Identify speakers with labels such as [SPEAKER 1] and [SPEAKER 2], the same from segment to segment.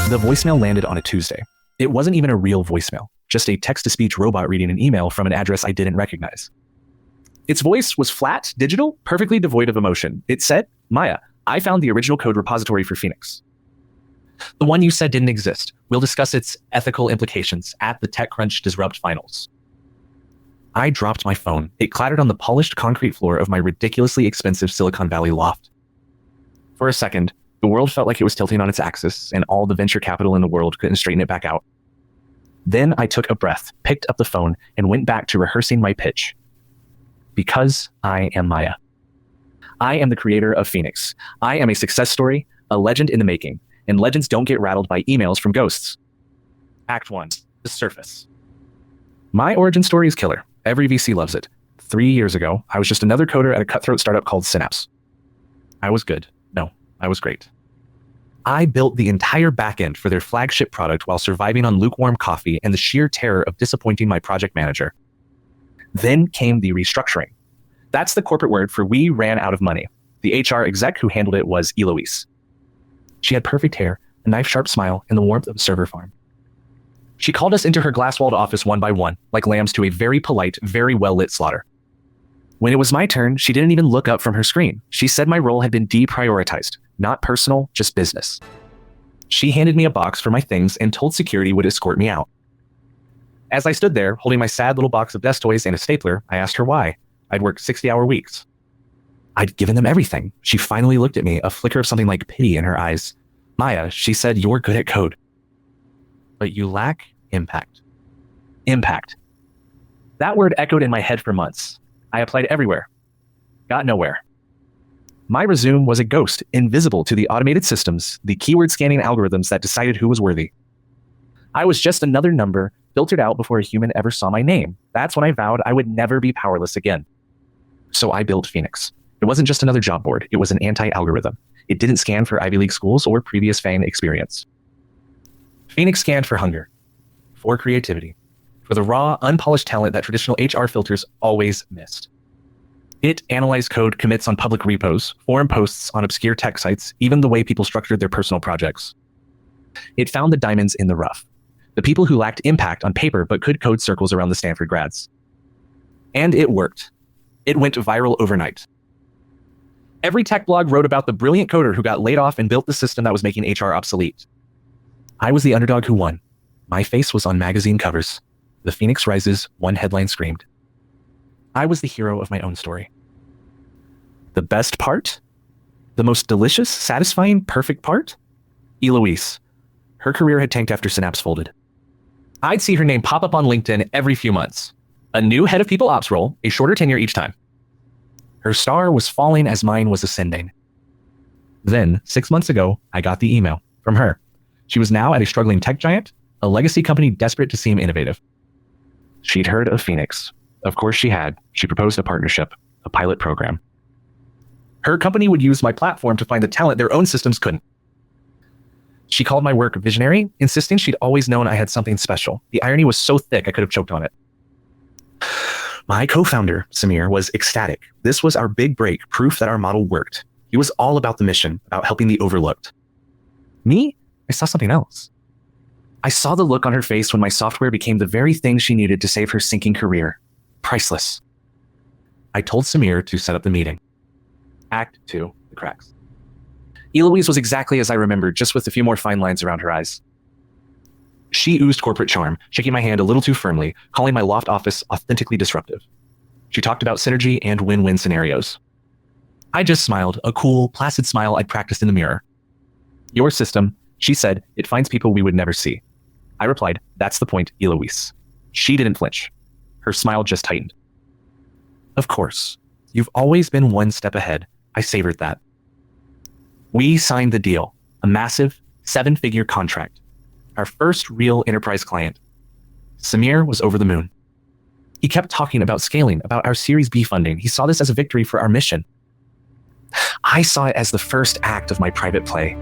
[SPEAKER 1] The voicemail landed on a Tuesday. It wasn't even a real voicemail, just a text-to-speech robot reading an email from an address I didn't recognize. Its voice was flat, digital, perfectly devoid of emotion. It said, "Maya, I found the original code repository for Phoenix. The one you said didn't exist. We'll discuss its ethical implications at the TechCrunch Disrupt Finals." I dropped my phone. It clattered on the polished concrete floor of my ridiculously expensive Silicon Valley loft. For a second, the world felt like it was tilting on its axis, and all the venture capital in the world couldn't straighten it back out. Then I took a breath, picked up the phone, and went back to rehearsing my pitch. Because I am Maya. I am the creator of Phoenix. I am a success story, a legend in the making, and legends don't get rattled by emails from ghosts. Act 1, the surface. My origin story is killer. Every VC loves it. 3 years ago, I was just another coder at a cutthroat startup called Synapse. I was good. No, I was great. I built the entire backend for their flagship product while surviving on lukewarm coffee and the sheer terror of disappointing my project manager. Then came the restructuring. That's the corporate word for we ran out of money. The HR exec who handled it was Eloise. She had perfect hair, a knife-sharp smile, and the warmth of a server farm. She called us into her glass-walled office one by one, like lambs to a very polite, very well-lit slaughter. When it was my turn, she didn't even look up from her screen. She said my role had been deprioritized. Not personal, just business. She handed me a box for my things and told security would escort me out. As I stood there, holding my sad little box of desk toys and a stapler, I asked her why. I'd worked 60-hour weeks. I'd given them everything. She finally looked at me, a flicker of something like pity in her eyes. "Maya," she said, "you're good at code. But you lack impact." Impact. That word echoed in my head for months. I applied everywhere. Got nowhere. My resume was a ghost, invisible to the automated systems, the keyword scanning algorithms that decided who was worthy. I was just another number, filtered out before a human ever saw my name. That's when I vowed I would never be powerless again. So I built Phoenix. It wasn't just another job board. It was an anti-algorithm. It didn't scan for Ivy League schools or previous FANG experience. Phoenix scanned for hunger, for creativity, for the raw, unpolished talent that traditional HR filters always missed. It analyzed code commits on public repos, forum posts on obscure tech sites, even the way people structured their personal projects. It found the diamonds in the rough, the people who lacked impact on paper but could code circles around the Stanford grads. And it worked. It went viral overnight. Every tech blog wrote about the brilliant coder who got laid off and built the system that was making HR obsolete. I was the underdog who won. My face was on magazine covers. The Phoenix rises, one headline screamed. I was the hero of my own story. The best part? The most delicious, satisfying, perfect part? Eloise. Her career had tanked after Synapse folded. I'd see her name pop up on LinkedIn every few months. A new head of people ops role, a shorter tenure each time. Her star was falling as mine was ascending. Then, 6 months ago, I got the email from her. She was now at a struggling tech giant, a legacy company desperate to seem innovative. She'd heard of Phoenix. Of course she had. She proposed a partnership, a pilot program. Her company would use my platform to find the talent their own systems couldn't. She called my work visionary, insisting she'd always known I had something special. The irony was so thick I could have choked on it. My co-founder, Samir, was ecstatic. This was our big break, proof that our model worked. He was all about the mission, about helping the overlooked. Me? I saw something else. I saw the look on her face when my software became the very thing she needed to save her sinking career. Priceless. I told Samir to set up the meeting. Act 2, the cracks. Eloise was exactly as I remembered, just with a few more fine lines around her eyes. She oozed corporate charm, shaking my hand a little too firmly, calling my loft office authentically disruptive. She talked about synergy and win-win scenarios. I just smiled, a cool, placid smile I'd practiced in the mirror. Your system, she said, it finds people we would never see. I replied, that's the point, Eloise. She didn't flinch. Her smile just tightened. Of course, you've always been one step ahead. I savored that. We signed the deal, a massive 7-figure contract. Our first real enterprise client. Samir was over the moon. He kept talking about scaling, about our Series B funding. He saw this as a victory for our mission. I saw it as the first act of my private play.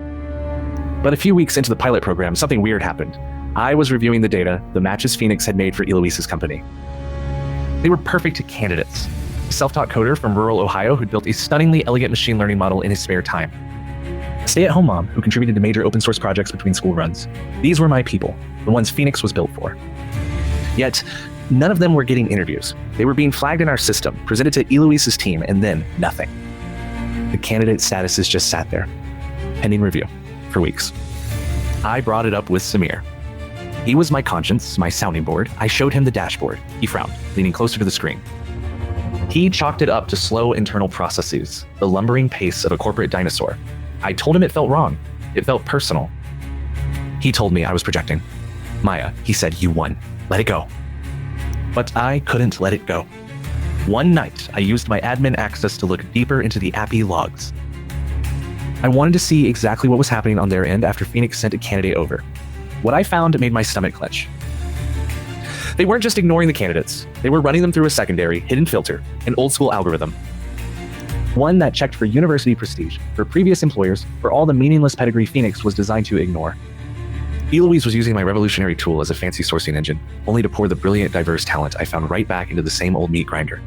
[SPEAKER 1] But a few weeks into the pilot program, something weird happened. I was reviewing the data, the matches Phoenix had made for Eloise's company. They were perfect candidates. A self-taught coder from rural Ohio who'd built a stunningly elegant machine learning model in his spare time. a stay-at-home mom who contributed to major open source projects between school runs. These were my people, the ones Phoenix was built for. Yet, none of them were getting interviews. They were being flagged in our system, presented to Eloise's team, and then nothing. The candidate statuses just sat there, pending review, for weeks. I brought it up with Samir. He was my conscience, my sounding board. I showed him the dashboard. He frowned, leaning closer to the screen. He chalked it up to slow internal processes, the lumbering pace of a corporate dinosaur. I told him it felt wrong. It felt personal. He told me I was projecting. Maya, he said, you won. Let it go. But I couldn't let it go. One night, I used my admin access to look deeper into the API logs. I wanted to see exactly what was happening on their end after Phoenix sent a candidate over. What I found made my stomach clench. They weren't just ignoring the candidates. They were running them through a secondary, hidden filter, an old school algorithm. One that checked for university prestige, for previous employers, for all the meaningless pedigree Phoenix was designed to ignore. Eloise was using my revolutionary tool as a fancy sourcing engine, only to pour the brilliant, diverse talent I found right back into the same old meat grinder.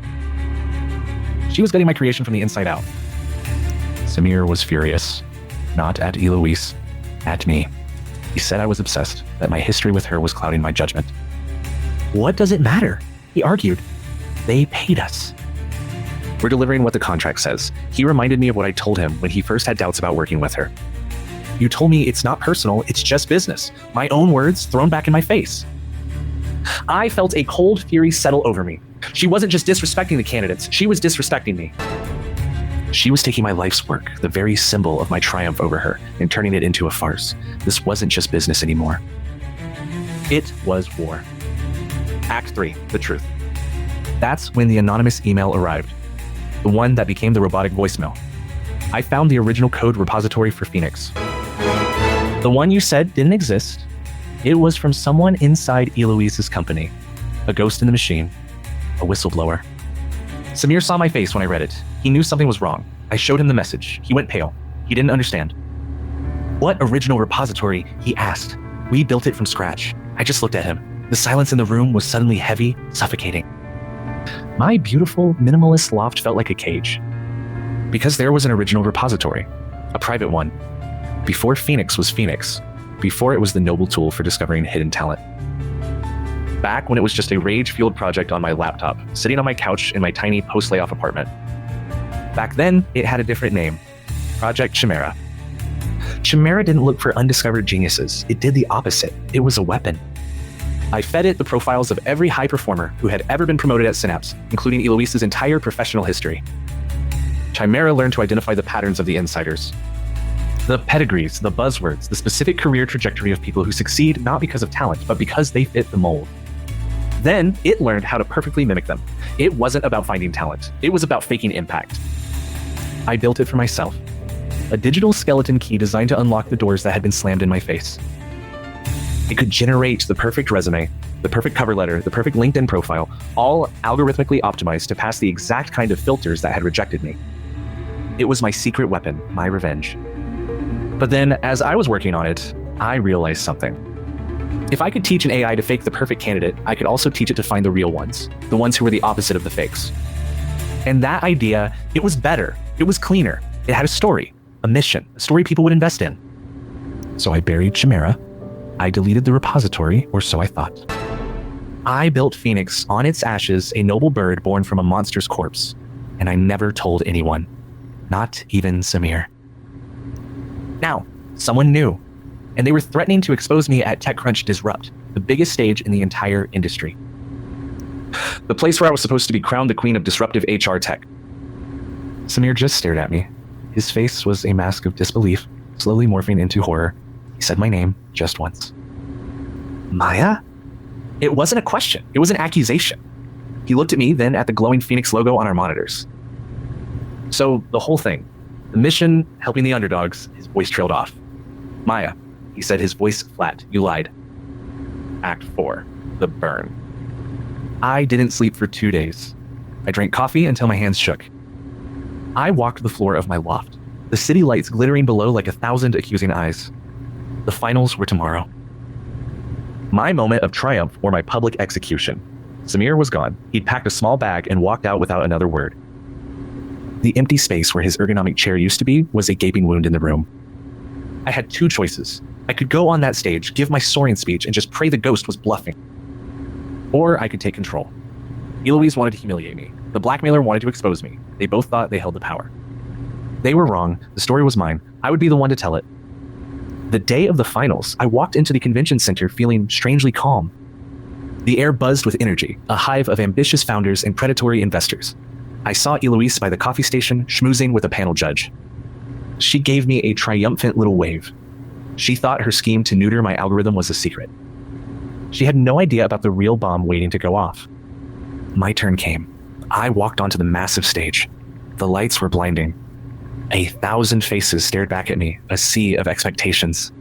[SPEAKER 1] She was getting my creation from the inside out. Samir was furious. Not at Eloise, at me. He said I was obsessed, that my history with her was clouding my judgment. What does it matter? He argued. They paid us. We're delivering what the contract says. He reminded me of what I told him when he first had doubts about working with her. You told me it's not personal, it's just business. My own words thrown back in my face. I felt a cold fury settle over me. She wasn't just disrespecting the candidates, she was disrespecting me. She was taking my life's work, the very symbol of my triumph over her, and turning it into a farce. This wasn't just business anymore. It was war. Act 3, the truth. That's when the anonymous email arrived. The one that became the robotic voicemail. I found the original code repository for Phoenix. The one you said didn't exist. It was from someone inside Eloise's company. A ghost in the machine. A whistleblower. Samir saw my face when I read it. He knew something was wrong. I showed him the message. He went pale. He didn't understand. What original repository? He asked. We built it from scratch. I just looked at him. The silence in the room was suddenly heavy, suffocating. My beautiful, minimalist loft felt like a cage. Because there was an original repository. A private one. Before Phoenix was Phoenix. Before it was the noble tool for discovering hidden talent. Back when it was just a rage-fueled project on my laptop, sitting on my couch in my tiny post-layoff apartment. Back then, it had a different name. Project Chimera. Chimera didn't look for undiscovered geniuses. It did the opposite. It was a weapon. I fed it the profiles of every high performer who had ever been promoted at Synapse, including Eloise's entire professional history. Chimera learned to identify the patterns of the insiders. The pedigrees, the buzzwords, the specific career trajectory of people who succeed not because of talent, but because they fit the mold. Then, it learned how to perfectly mimic them. It wasn't about finding talent. It was about faking impact. I built it for myself. A digital skeleton key designed to unlock the doors that had been slammed in my face. It could generate the perfect resume, the perfect cover letter, the perfect LinkedIn profile, all algorithmically optimized to pass the exact kind of filters that had rejected me. It was my secret weapon, my revenge. But then, as I was working on it, I realized something. If I could teach an AI to fake the perfect candidate, I could also teach it to find the real ones, the ones who were the opposite of the fakes. And that idea, it was better, it was cleaner, it had a story, a mission, a story people would invest in. So I buried Chimera. I deleted the repository, or so I thought. I built Phoenix on its ashes, a noble bird born from a monster's corpse, and I never told anyone, not even Samir. Now, someone knew, and they were threatening to expose me at TechCrunch Disrupt, the biggest stage in the entire industry. The place where I was supposed to be crowned the queen of disruptive HR tech. Samir just stared at me. His face was a mask of disbelief, slowly morphing into horror. He said my name just once. Maya? It wasn't a question. It was an accusation. He looked at me, then at the glowing Phoenix logo on our monitors. So the whole thing, the mission, helping the underdogs, his voice trailed off. Maya, he said, his voice flat. You lied. Act 4, the burn. I didn't sleep for 2 days. I drank coffee until my hands shook. I walked the floor of my loft, the city lights glittering below like 1,000 accusing eyes. The finals were tomorrow. My moment of triumph or my public execution. Samir was gone. He'd packed a small bag and walked out without another word. The empty space where his ergonomic chair used to be was a gaping wound in the room. I had two choices. I could go on that stage, give my soaring speech, and just pray the ghost was bluffing. Or I could take control. Eloise wanted to humiliate me. The blackmailer wanted to expose me. They both thought they held the power. They were wrong. The story was mine. I would be the one to tell it. The day of the finals, I walked into the convention center feeling strangely calm. The air buzzed with energy, a hive of ambitious founders and predatory investors. I saw Eloise by the coffee station, schmoozing with a panel judge. She gave me a triumphant little wave. She thought her scheme to neuter my algorithm was a secret. She had no idea about the real bomb waiting to go off. My turn came. I walked onto the massive stage. The lights were blinding. 1,000 faces stared back at me, a sea of expectations.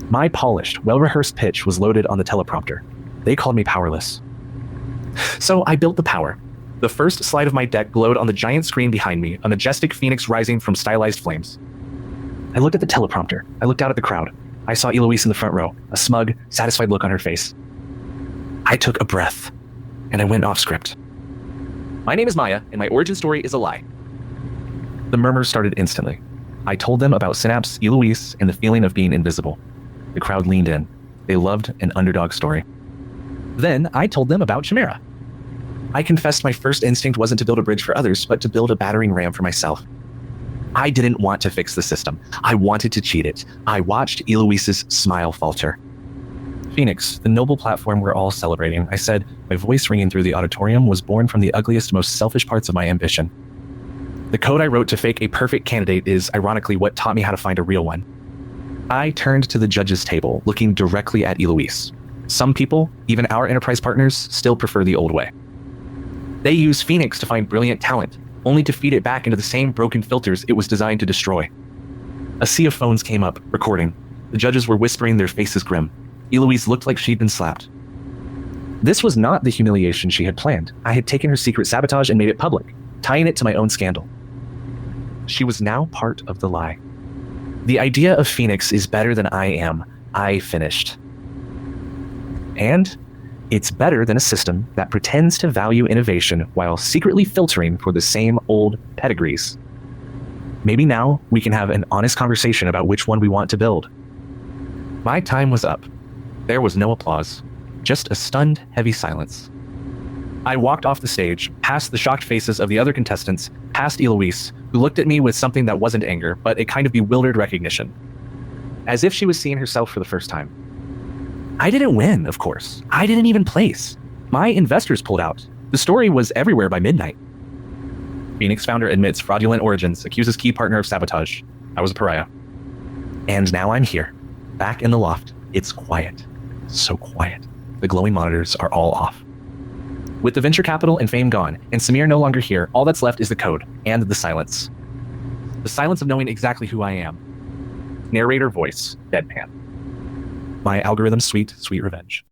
[SPEAKER 1] My polished, well-rehearsed pitch was loaded on the teleprompter. They called me powerless. So I built the power. The first slide of my deck glowed on the giant screen behind me, a majestic phoenix rising from stylized flames. I looked at the teleprompter. I looked out at the crowd. I saw Eloise in the front row, a smug, satisfied look on her face. I took a breath, and I went off script. My name is Maya, and my origin story is a lie. The murmurs started instantly. I told them about Synapse, Eloise, and the feeling of being invisible. The crowd leaned in. They loved an underdog story. Then I told them about Chimera. I confessed my first instinct wasn't to build a bridge for others, but to build a battering ram for myself. I didn't want to fix the system. I wanted to cheat it. I watched Eloise's smile falter. Phoenix, the noble platform we're all celebrating, I said, my voice ringing through the auditorium, was born from the ugliest, most selfish parts of my ambition. The code I wrote to fake a perfect candidate is, ironically, what taught me how to find a real one. I turned to the judges' table, looking directly at Eloise. Some people, even our enterprise partners, still prefer the old way. They use Phoenix to find brilliant talent, only to feed it back into the same broken filters it was designed to destroy. A sea of phones came up, recording. The judges were whispering, their faces grim. Eloise looked like she'd been slapped. This was not the humiliation she had planned. I had taken her secret sabotage and made it public, tying it to my own scandal. She was now part of the lie. The idea of Phoenix is better than I am. I finished. And it's better than a system that pretends to value innovation while secretly filtering for the same old pedigrees. Maybe now we can have an honest conversation about which one we want to build. My time was up. There was no applause, just a stunned, heavy silence. I walked off the stage, past the shocked faces of the other contestants, past Eloise, who looked at me with something that wasn't anger, but a kind of bewildered recognition, as if she was seeing herself for the first time. I didn't win, of course. I didn't even place. My investors pulled out. The story was everywhere by midnight. Phoenix founder admits fraudulent origins, accuses key partner of sabotage. I was a pariah. And now I'm here, back in the loft. It's quiet. So quiet. The glowing monitors are all off. With the venture capital and fame gone, and Samir no longer here, all that's left is the code and the silence. The silence of knowing exactly who I am. Narrator voice, deadpan. My algorithm's sweet, sweet revenge.